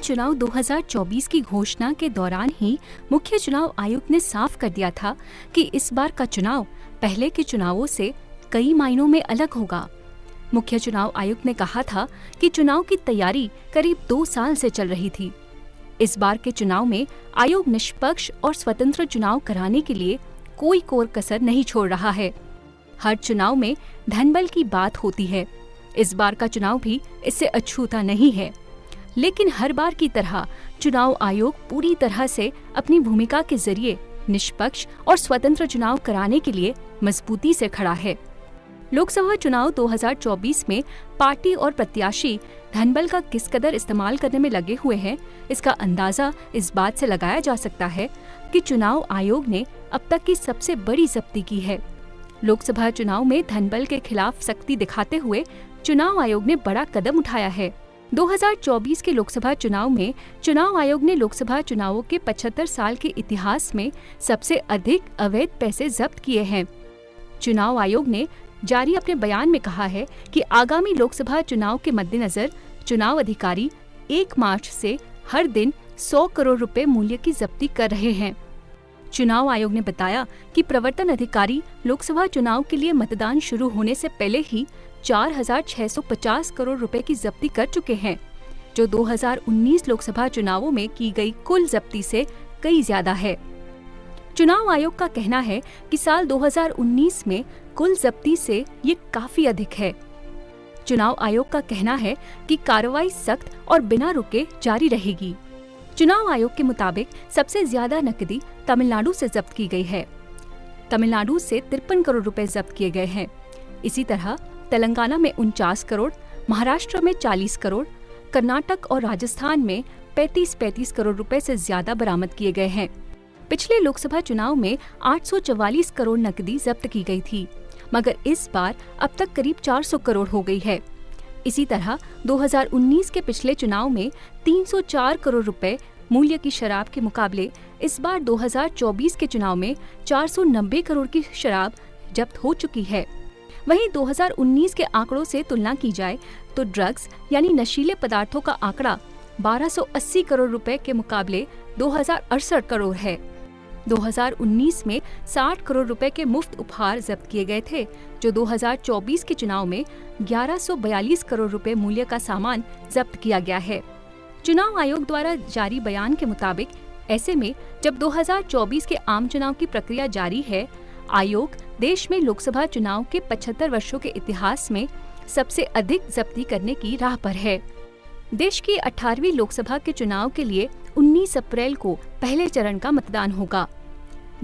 चुनाव 2024 की घोषणा के दौरान ही मुख्य चुनाव आयुक्त ने साफ कर दिया था कि इस बार का चुनाव पहले के चुनावों से कई मायनों में अलग होगा। मुख्य चुनाव आयुक्त ने कहा था कि चुनाव की तैयारी करीब 2 साल से चल रही थी। इस बार के चुनाव में आयोग निष्पक्ष और स्वतंत्र चुनाव कराने के लिए कोई कोर कसर नहीं छोड़ रहा है। हर चुनाव में धनबल की बात होती है। इस बार का चुनाव भी इससे अछूता नहीं है, लेकिन हर बार की तरह चुनाव आयोग पूरी तरह से अपनी भूमिका के जरिए निष्पक्ष और स्वतंत्र चुनाव कराने के लिए मजबूती से खड़ा है। लोकसभा चुनाव 2024 में पार्टी और प्रत्याशी धनबल का किस कदर इस्तेमाल करने में लगे हुए हैं, इसका अंदाजा इस बात से लगाया जा सकता है कि चुनाव आयोग ने अब तक की सबसे बड़ी जब्ती की है। लोकसभा चुनाव में धनबल के खिलाफ सख्ती दिखाते हुए चुनाव आयोग ने बड़ा कदम उठाया है। 2024 के लोकसभा चुनाव में चुनाव आयोग ने लोकसभा चुनावों के 75 साल के इतिहास में सबसे अधिक अवैध पैसे जब्त किए हैं। चुनाव आयोग ने जारी अपने बयान में कहा है कि आगामी लोकसभा चुनाव के मद्देनजर चुनाव अधिकारी 1 मार्च से हर दिन 100 करोड़ रुपए मूल्य की जब्ती कर रहे हैं। चुनाव आयोग ने बताया कि प्रवर्तन अधिकारी लोकसभा चुनाव के लिए मतदान शुरू होने से पहले ही 4,650 करोड़ रुपए की जब्ती कर चुके हैं, जो 2019 लोकसभा चुनावों में की गई कुल जब्ती से कई ज्यादा है। चुनाव आयोग का कहना है कि साल 2019 में कुल जब्ती से ये काफी अधिक है। चुनाव आयोग का कहना है कि कार्रवाई सख्त और बिना रुके जारी रहेगी। चुनाव आयोग के मुताबिक सबसे ज्यादा नकदी तमिलनाडु से जब्त की गई है। तमिलनाडु से 53 करोड़ रुपए जब्त किए गए हैं। इसी तरह तेलंगाना में 49 करोड़, महाराष्ट्र में 40 करोड़, कर्नाटक और राजस्थान में 35 करोड़ रुपए से ज्यादा बरामद किए गए हैं। पिछले लोकसभा चुनाव में 844 करोड़ नकदी जब्त की गई थी, मगर इस बार अब तक करीब 400 करोड़ हो गई है। इसी तरह 2019 के पिछले चुनाव में 304 करोड़ रुपए मूल्य की शराब के मुकाबले इस बार 2024 के चुनाव में 490 करोड़ की शराब जब्त हो चुकी है। वहीं 2019 के आंकड़ों से तुलना की जाए तो ड्रग्स यानी नशीले पदार्थों का आंकड़ा 1280 करोड़ रुपए के मुकाबले 2068 करोड़ है। 2019 में 60 करोड़ रुपए के मुफ्त उपहार जब्त किए गए थे, जो 2024 के चुनाव में 1142 करोड़ रुपए मूल्य का सामान जब्त किया गया है। चुनाव आयोग द्वारा जारी बयान के मुताबिक ऐसे में जब 2024 के आम चुनाव की प्रक्रिया जारी है, आयोग देश में लोकसभा चुनाव के 75 वर्षों के इतिहास में सबसे अधिक जब्ती करने की राह पर है। देश की 18वीं लोकसभा के चुनाव के लिए 19 अप्रैल को पहले चरण का मतदान होगा।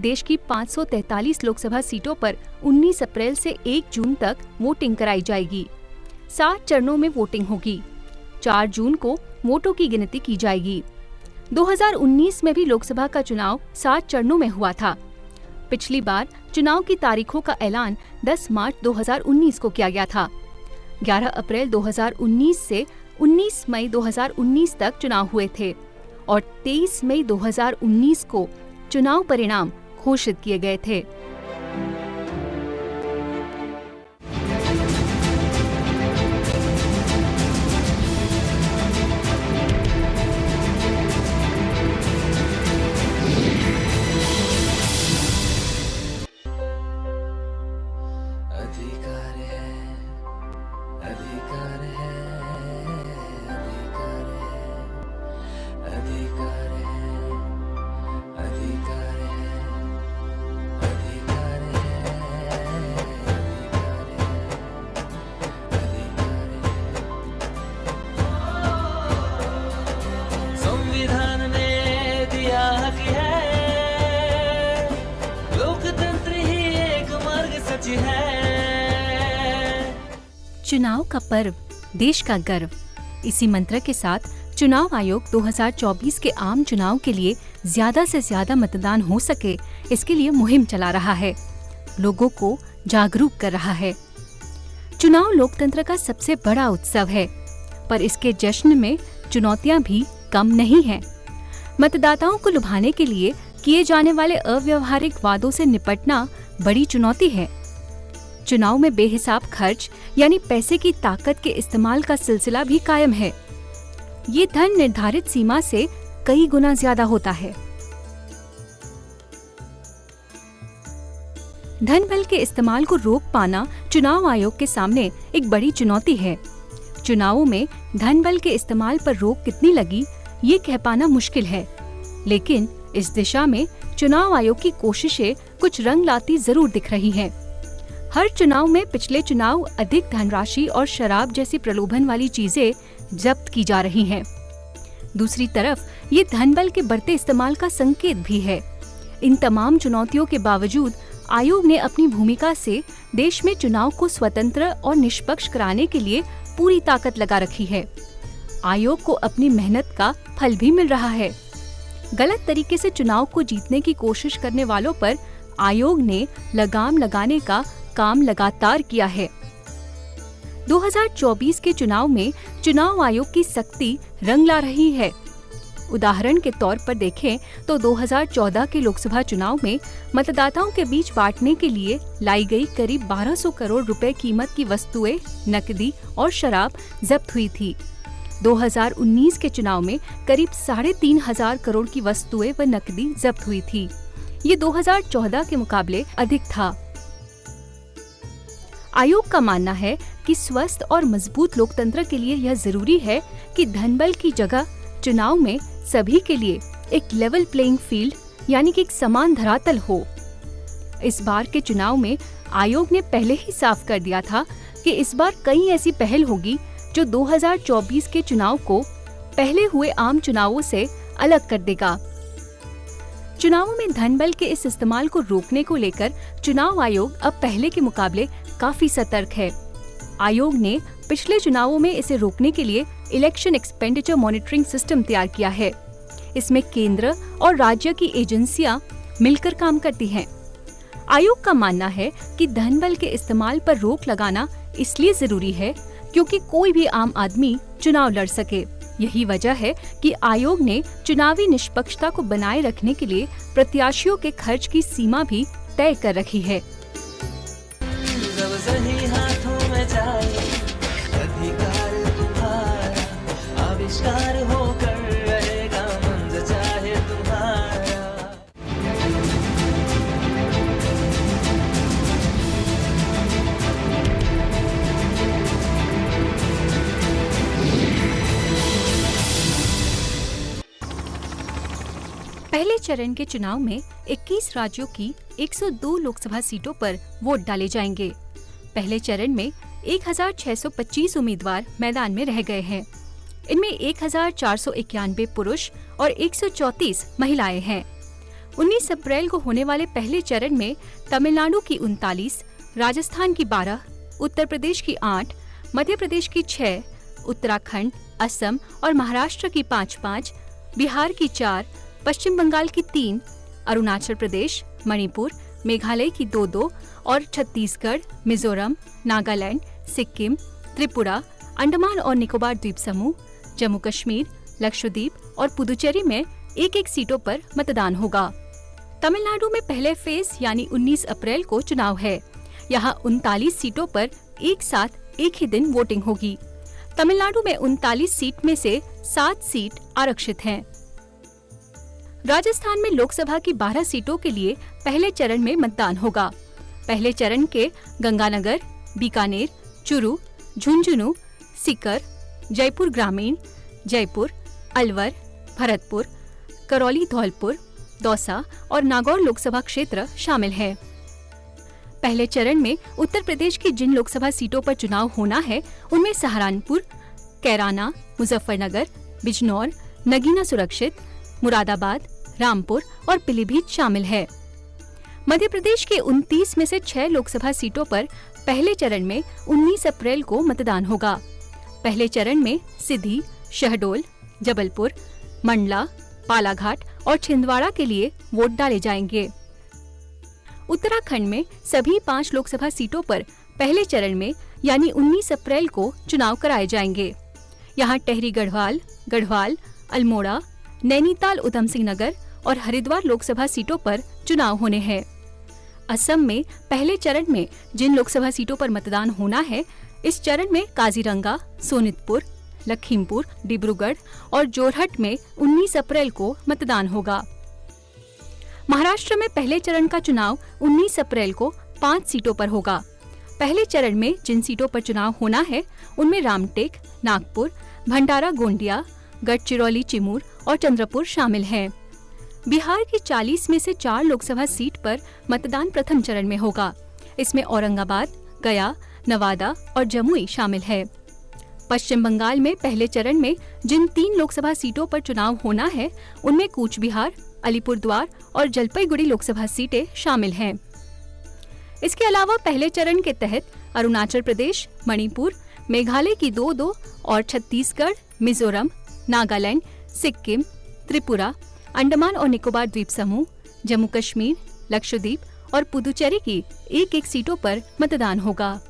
देश की 543 लोकसभा सीटों पर 19 अप्रैल से 1 जून तक वोटिंग कराई जाएगी। 7 चरणों में वोटिंग होगी। 4 जून को वोटों की गिनती की जाएगी। 2019 में भी लोकसभा का चुनाव 7 चरणों में हुआ था। पिछली बार चुनाव की तारीखों का ऐलान 10 मार्च 2019 को किया गया था। 11 अप्रैल 2019 से 19 मई 2019 तक चुनाव हुए थे और 23 मई 2019 को चुनाव परिणाम घोषित किए गए थे। चुनाव का पर्व, देश का गर्व। इसी मंत्र के साथ चुनाव आयोग 2024 के आम चुनाव के लिए ज्यादा से ज्यादा मतदान हो सके, इसके लिए मुहिम चला रहा है, लोगों को जागरूक कर रहा है। चुनाव लोकतंत्र का सबसे बड़ा उत्सव है, पर इसके जश्न में चुनौतियां भी कम नहीं हैं। मतदाताओं को लुभाने के लिए किए जाने वाले अव्यावहारिक वादों से निपटना बड़ी चुनौती है। चुनाव में बेहिसाब खर्च यानी पैसे की ताकत के इस्तेमाल का सिलसिला भी कायम है। ये धन निर्धारित सीमा से कई गुना ज्यादा होता है। धन बल के इस्तेमाल को रोक पाना चुनाव आयोग के सामने एक बड़ी चुनौती है। चुनावों में धन बल के इस्तेमाल पर रोक कितनी लगी, ये कह पाना मुश्किल है, लेकिन इस दिशा में चुनाव आयोग की कोशिशें कुछ रंग लाती जरूर दिख रही हैं। हर चुनाव में पिछले चुनाव अधिक धनराशि और शराब जैसी प्रलोभन वाली चीजें जब्त की जा रही हैं। दूसरी तरफ ये धन बल के बढ़ते इस्तेमाल का संकेत भी है। इन तमाम चुनौतियों के बावजूद आयोग ने अपनी भूमिका से देश में चुनाव को स्वतंत्र और निष्पक्ष कराने के लिए पूरी ताकत लगा रखी है। आयोग को अपनी मेहनत का फल भी मिल रहा है। गलत तरीके से चुनाव को जीतने की कोशिश करने वालों पर आयोग ने लगाम लगाने का काम लगातार किया है। 2024 के चुनाव में चुनाव आयोग की सख्ती रंग ला रही है। उदाहरण के तौर पर देखें तो 2014 के लोकसभा चुनाव में मतदाताओं के बीच बांटने के लिए लाई गई करीब 1200 करोड़ रुपए कीमत की वस्तुएं, नकदी और शराब जब्त हुई थी। 2019 के चुनाव में करीब 3,500 करोड़ की वस्तुएं व नकदी जब्त हुई थी। ये 2014 के मुकाबले अधिक था। आयोग का मानना है कि स्वस्थ और मजबूत लोकतंत्र के लिए यह जरूरी है कि धनबल की जगह चुनाव में सभी के लिए एक लेवल प्लेइंग फील्ड यानी कि एक समान धरातल हो। इस बार के चुनाव में आयोग ने पहले ही साफ कर दिया था कि इस बार कई ऐसी पहल होगी जो 2024 के चुनाव को पहले हुए आम चुनावों से अलग कर देगा। चुनावों में धनबल के इस इस्तेमाल को रोकने को लेकर चुनाव आयोग अब पहले के मुकाबले काफी सतर्क है। आयोग ने पिछले चुनावों में इसे रोकने के लिए इलेक्शन एक्सपेंडिचर मॉनिटरिंग सिस्टम तैयार किया है। इसमें केंद्र और राज्य की एजेंसियां मिलकर काम करती हैं। आयोग का मानना है कि धनबल के इस्तेमाल पर रोक लगाना इसलिए जरूरी है क्योंकि कोई भी आम आदमी चुनाव लड़ सके। यही वजह है कि आयोग ने चुनावी निष्पक्षता को बनाए रखने के लिए प्रत्याशियों के खर्च की सीमा भी तय कर रखी है। पहले चरण के चुनाव में 21 राज्यों की 102 लोकसभा सीटों पर वोट डाले जाएंगे। पहले चरण में 1625 उम्मीदवार मैदान में रह गए हैं। इनमें 1491 पुरुष और 134 महिलाएं हैं। 19 अप्रैल को होने वाले पहले चरण में तमिलनाडु की 39, राजस्थान की 12, उत्तर प्रदेश की 8, मध्य प्रदेश की 6, उत्तराखंड, असम और महाराष्ट्र की 5-5, बिहार की 4, पश्चिम बंगाल की 3, अरुणाचल प्रदेश, मणिपुर, मेघालय की 2-2 और छत्तीसगढ़, मिजोरम, नागालैंड, सिक्किम, त्रिपुरा, अंडमान और निकोबार द्वीप समूह, जम्मू कश्मीर, लक्षद्वीप और पुदुचेरी में 1-1 सीटों पर मतदान होगा। तमिलनाडु में पहले फेज यानी 19 अप्रैल को चुनाव है। यहाँ 39 सीटों पर एक साथ एक ही दिन वोटिंग होगी। तमिलनाडु में 39 सीट में से 7 सीट आरक्षित हैं। राजस्थान में लोकसभा की 12 सीटों के लिए पहले चरण में मतदान होगा। पहले चरण के गंगानगर, बीकानेर, चुरू, झुंझुनू, सीकर, जयपुर ग्रामीण, जयपुर, अलवर, भरतपुर, करौली धौलपुर, दौसा और नागौर लोकसभा क्षेत्र शामिल हैं। पहले चरण में उत्तर प्रदेश की जिन लोकसभा सीटों पर चुनाव होना है उनमें सहारनपुर, कैराना, मुजफ्फरनगर, बिजनौर, नगीना सुरक्षित, मुरादाबाद, रामपुर और पीलीभीत शामिल है। मध्य प्रदेश के 29 में से 6 लोकसभा सीटों पर पहले चरण में 19 अप्रैल को मतदान होगा। पहले चरण में सिधी, शहडोल, जबलपुर, मंडला, बालाघाट और छिंदवाड़ा के लिए वोट डाले जाएंगे। उत्तराखंड में सभी 5 लोकसभा सीटों पर पहले चरण में यानी 19 अप्रैल को चुनाव कराए जाएंगे। यहाँ टेहरी गढ़वाल, गढ़वाल, अल्मोड़ा, नैनीताल, उधम सिंह नगर और हरिद्वार लोकसभा सीटों पर चुनाव होने हैं। असम में पहले चरण में जिन लोकसभा सीटों पर मतदान होना है, इस चरण में काजीरंगा, सोनितपुर, लखीमपुर, डिब्रूगढ़ और जोरहट में 19 अप्रैल को मतदान होगा। महाराष्ट्र में पहले चरण का चुनाव 19 अप्रैल को 5 सीटों पर होगा। पहले चरण में जिन सीटों पर चुनाव होना है उनमें रामटेक, नागपुर, भंडारा गोंदिया, गढ़चिरौली चिमूर और चंद्रपुर शामिल हैं। बिहार की 40 में से 4 लोकसभा सीट पर मतदान प्रथम चरण में होगा। इसमें औरंगाबाद, गया, नवादा और जमुई शामिल है। पश्चिम बंगाल में पहले चरण में जिन 3 लोकसभा सीटों पर चुनाव होना है उनमें कूच बिहार, अलीपुरद्वार और जलपाईगुड़ी लोकसभा सीटें शामिल हैं। इसके अलावा पहले चरण के तहत अरुणाचल प्रदेश, मणिपुर, मेघालय की 2 और छत्तीसगढ़, मिजोरम, नागालैंड, सिक्किम, त्रिपुरा, अंडमान और निकोबार द्वीप समूह, जम्मू कश्मीर, लक्षद्वीप और पुदुचेरी की 1-1 सीटों पर मतदान होगा।